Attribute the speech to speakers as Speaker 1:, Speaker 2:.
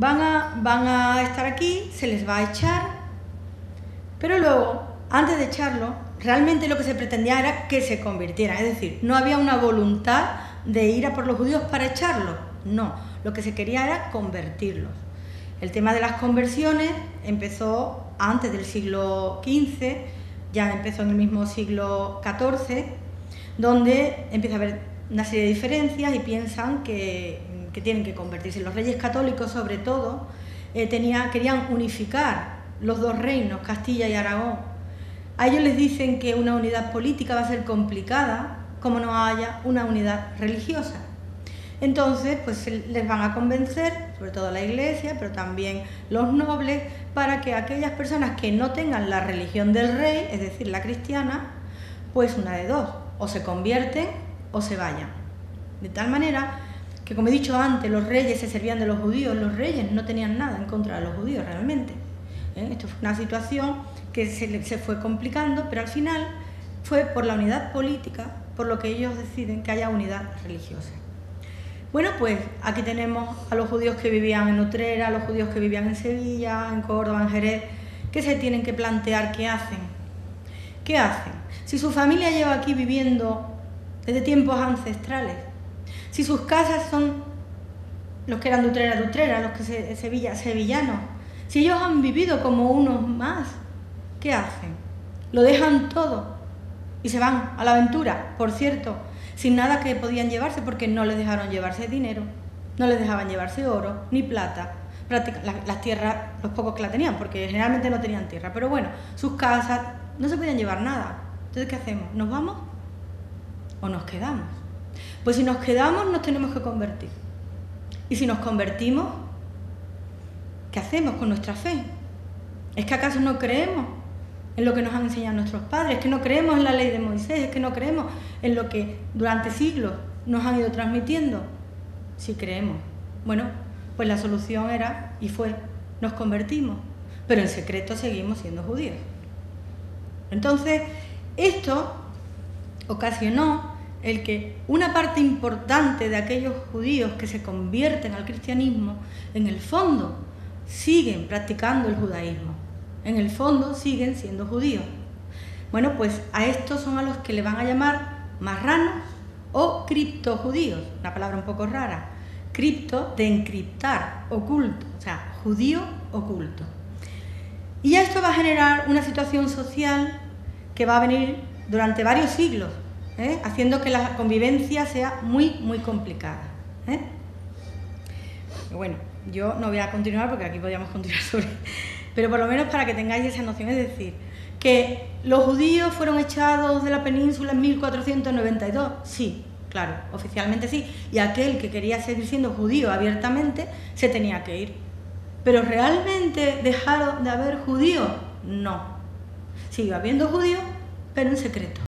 Speaker 1: van a estar aquí, se les va a echar, pero luego, antes de echarlo, realmente lo que se pretendía era que se convirtieran, es decir, no había una voluntad de ir a por los judíos para echarlos, no, lo que se quería era convertirlos. El tema de las conversiones empezó antes del siglo XV, ya empezó en el mismo siglo XIV, donde empieza a haber una serie de diferencias y piensan que tienen que convertirse. Los reyes católicos, sobre todo, querían unificar los dos reinos, Castilla y Aragón. A ellos les dicen que una unidad política va a ser complicada como no haya una unidad religiosa. Entonces, pues les van a convencer, sobre todo la Iglesia, pero también los nobles, para que aquellas personas que no tengan la religión del rey, es decir, la cristiana, pues una de dos, o se convierten o se vayan. De tal manera que, como he dicho antes, los reyes se servían de los judíos, los reyes no tenían nada en contra de los judíos realmente. Esto fue una situación que se fue complicando, pero al final fue por la unidad política, por lo que ellos deciden que haya unidad religiosa. Bueno, pues aquí tenemos a los judíos que vivían en Utrera, a los judíos que vivían en Sevilla, en Córdoba, en Jerez, que se tienen que plantear qué hacen. ¿Qué hacen? Si su familia lleva aquí viviendo desde tiempos ancestrales, si sus casas son los que eran de Utrera, los que sevillanos, si ellos han vivido como unos más, ¿qué hacen? Lo dejan todo y se van a la aventura, por cierto, sin nada que podían llevarse, porque no les dejaron llevarse dinero, no les dejaban llevarse oro ni plata, las tierras, los pocos que la tenían, porque generalmente no tenían tierra, pero bueno, sus casas, no se podían llevar nada. Entonces, ¿qué hacemos? ¿Nos vamos o nos quedamos? Pues si nos quedamos, nos tenemos que convertir. Y si nos convertimos, ¿qué hacemos con nuestra fe? ¿Es que acaso no creemos en lo que nos han enseñado nuestros padres? ¿Es que no creemos en la ley de Moisés? ¿Es que no creemos en lo que durante siglos nos han ido transmitiendo? Sí creemos. Bueno, pues la solución era, y fue, nos convertimos, pero en secreto seguimos siendo judíos. Entonces, esto ocasionó el que una parte importante de aquellos judíos que se convierten al cristianismo, en el fondo, siguen practicando el judaísmo. En el fondo siguen siendo judíos. Bueno, pues a estos son a los que le van a llamar marranos o criptojudíos, una palabra un poco rara. Cripto, de encriptar, oculto, o sea, judío oculto. Y esto va a generar una situación social que va a venir durante varios siglos, haciendo que la convivencia sea muy, muy complicada. Bueno, yo no voy a continuar porque aquí podríamos continuar sobre... Pero por lo menos para que tengáis esa noción, es decir, que los judíos fueron echados de la península en 1492, sí, claro, oficialmente sí, y aquel que quería seguir siendo judío abiertamente se tenía que ir. Pero ¿realmente dejaron de haber judíos? No. Sigue habiendo judíos, pero en secreto.